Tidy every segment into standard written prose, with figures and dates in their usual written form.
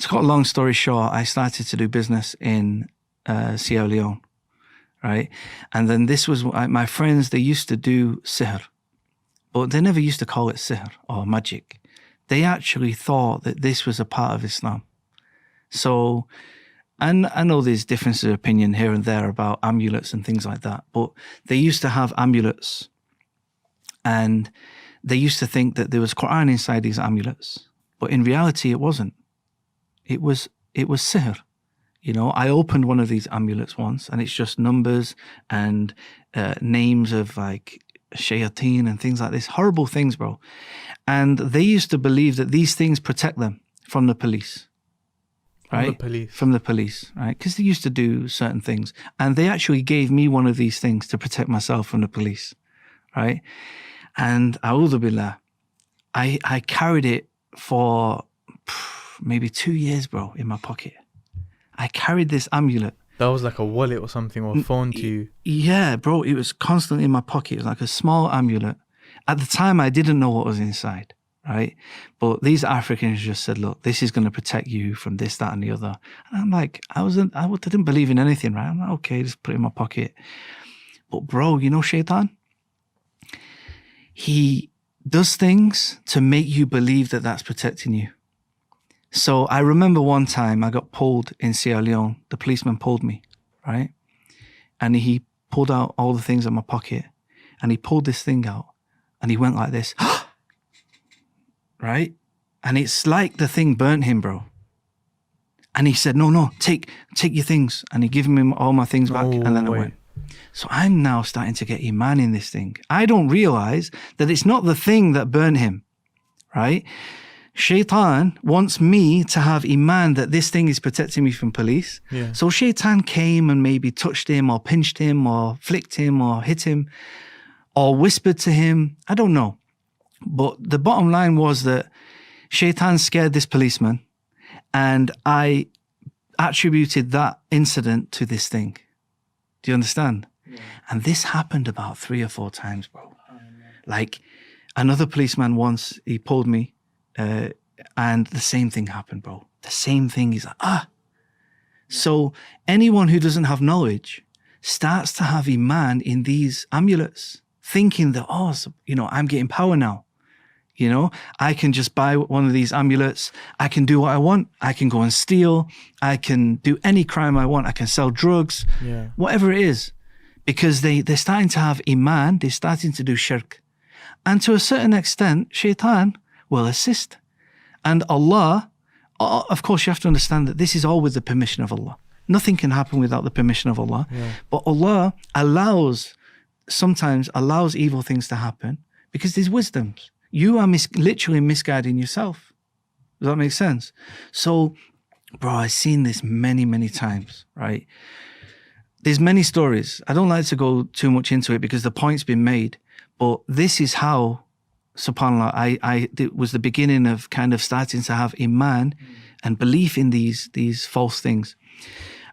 to cut a long story short, I started to do business in Sierra Leone, right? And then this was my friends, they used to do sihr, but they never used to call it sihr or magic. They actually thought that this was a part of Islam. So, and I know there's differences of opinion here and there about amulets and things like that, but they used to have amulets and they used to think that there was Quran inside these amulets, but in reality it wasn't. It was sihr. You know, I opened one of these amulets once and it's just numbers and names of like shayateen and things like this. Horrible things, bro. And they used to believe that these things protect them from the police. Right? From the police, right? Because they used to do certain things. And they actually gave me one of these things to protect myself from the police, right? And a'udhu billah, I carried it for maybe 2 years, bro, in my pocket. I carried this amulet. That was like a wallet or something, or a phone to you? Yeah, bro, it was constantly in my pocket. It was like a small amulet. At the time, I didn't know what was inside. Right? But these Africans just said, look, this is going to protect you from this, that, and the other. And I'm like, I didn't believe in anything, right? I'm like, okay, just put it in my pocket. But bro, you know Shaitan? He does things to make you believe that that's protecting you. So I remember one time I got pulled in Sierra Leone. The policeman pulled me, right? And he pulled out all the things in my pocket and he pulled this thing out and he went like this. Right? And it's like the thing burnt him, bro. And he said, no, take your things. And he gave me all my things back. And then I went. So I'm now starting to get Iman in this thing. I don't realize that it's not the thing that burned him, right? Shaitan wants me to have Iman that this thing is protecting me from police. Yeah. So Shaitan came and maybe touched him or pinched him or flicked him or hit him or whispered to him. I don't know. But the bottom line was that Shaitan scared this policeman and I attributed that incident to this thing. Do you understand? Yeah. And this happened about 3 or 4 times, bro. Like another policeman once, he pulled me and the same thing happened, bro. The same thing. He's like, Yeah. So anyone who doesn't have knowledge starts to have Iman in these amulets, thinking that, I'm getting power now. You know, I can just buy one of these amulets. I can do what I want. I can go and steal. I can do any crime I want. I can sell drugs, whatever it is. Because they're starting to have Iman. They're starting to do shirk. And to a certain extent, Shaitan will assist. And Allah, of course, you have to understand that this is all with the permission of Allah. Nothing can happen without the permission of Allah. Yeah. But Allah sometimes allows evil things to happen because there's wisdoms. You are literally misguiding yourself. Does that make sense? So, bro, I've seen this many, many times, right? There's many stories. I don't like to go too much into it because the point's been made, but this is how, subhanAllah, it was the beginning of kind of starting to have Iman and belief in these false things.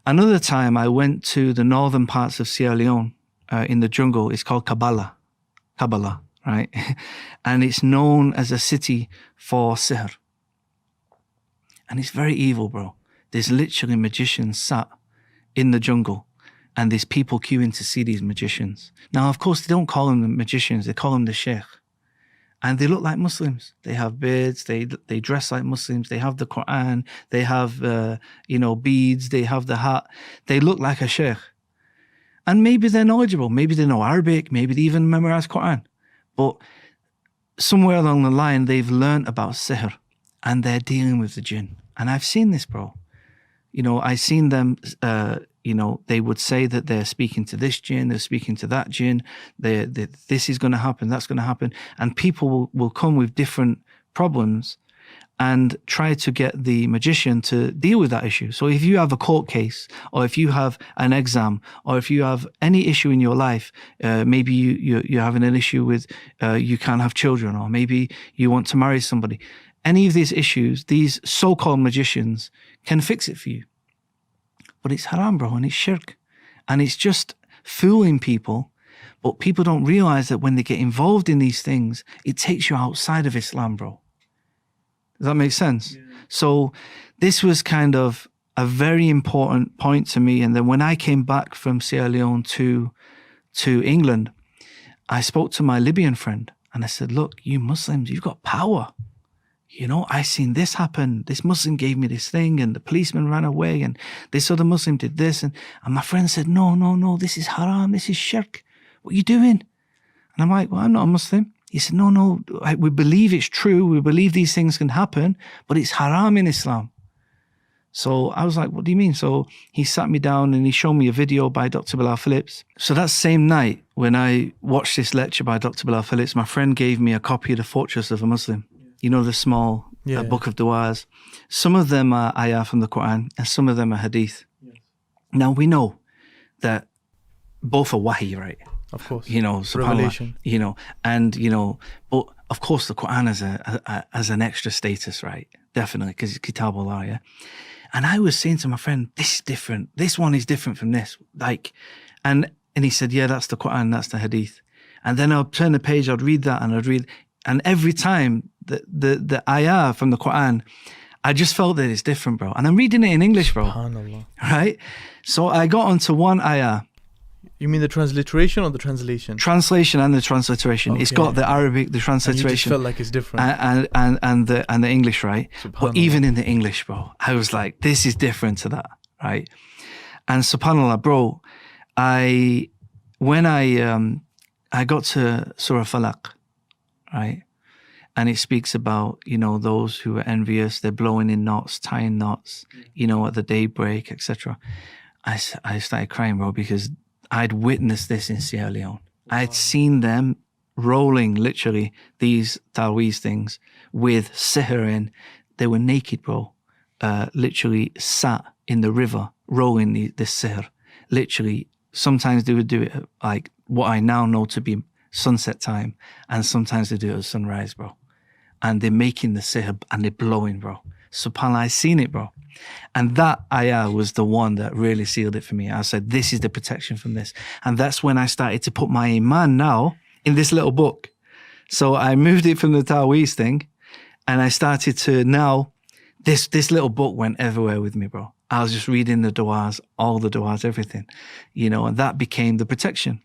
Another time I went to the northern parts of Sierra Leone in the jungle. It's called Kabbalah, right? And it's known as a city for sihr. And it's very evil, bro. There's literally magicians sat in the jungle and there's people queuing to see these magicians. Now, of course, they don't call them the magicians. They call them the sheikh. And they look like Muslims. They have beards. They dress like Muslims. They have the Quran. They have, beads. They have the hat. They look like a sheikh. And maybe they're knowledgeable. Maybe they know Arabic. Maybe they even memorize Quran. But somewhere along the line, they've learned about sihr and they're dealing with the jinn. And I've seen this, bro. I've seen them, they would say that they're speaking to this jinn, they're speaking to that jinn, this is going to happen, that's going to happen. And people will come with different problems and try to get the magician to deal with that issue. So if you have a court case, or if you have an exam, or if you have any issue in your life, maybe you're having an issue with you can't have children, or maybe you want to marry somebody. Any of these issues, these so-called magicians can fix it for you. But it's haram, bro, and it's shirk. And it's just fooling people. But people don't realize that when they get involved in these things, it takes you outside of Islam, bro. Does that make sense? So this was kind of a very important point to me. And then when I came back from Sierra Leone to England, I spoke to my Libyan friend and I said, look, you Muslims, you've got power. You know, I seen this happen. This Muslim gave me this thing and the policeman ran away and this other Muslim did this. And my friend said, no, this is haram. This is shirk. What are you doing? And I'm like, well, I'm not a Muslim. He said, no, we believe it's true. We believe these things can happen, but it's haram in Islam. So I was like, what do you mean? So he sat me down and he showed me a video by Dr. Bilal Phillips. So that same night when I watched this lecture by Dr. Bilal Phillips, my friend gave me a copy of The Fortress of a Muslim. You know, the small book of du'as. Some of them are ayah from the Quran and some of them are hadith. Yes. Now we know that both are wahi, right? Of course. You know, revelation. You know, and, you know, but of course the Quran has an extra status, right? Definitely, because it's Kitabullah, yeah? And I was saying to my friend, this is different. This one is different from this. Like, and he said, yeah, that's the Quran, that's the hadith. And then I'll turn the page, I'd read that and I'd read, and every time the ayah from the Quran, I just felt that it's different, bro. And I'm reading it in English, bro. SubhanAllah. Right? So I got onto one ayah. You mean the transliteration or the translation? Translation and the transliteration. Okay. It's got the Arabic, the transliteration. And you just felt like it's different. And the English, right? But even in the English, bro, I was like, this is different to that, right? And subhanAllah, bro, when I got to Surah Falaq, right? And it speaks about, you know, those who are envious, they're blowing in knots, tying knots, you know, at the daybreak, etc. I started crying, bro, because I'd witnessed this in Sierra Leone. I'd seen them rolling, literally, these taweez things with sihr in. They were naked, bro, literally sat in the river, rolling this sihr. Literally, sometimes they would do it at, like, what I now know to be sunset time, and sometimes they do it at sunrise, bro. And they're making the sihr and they're blowing, bro. SubhanAllah, I seen it, bro. And that ayah was the one that really sealed it for me. I said, this is the protection from this. And that's when I started to put my iman now in this little book. So I moved it from the Taweez thing and I started to now, this little book went everywhere with me, bro. I was just reading the du'as, all the du'as, everything, you know, and that became the protection.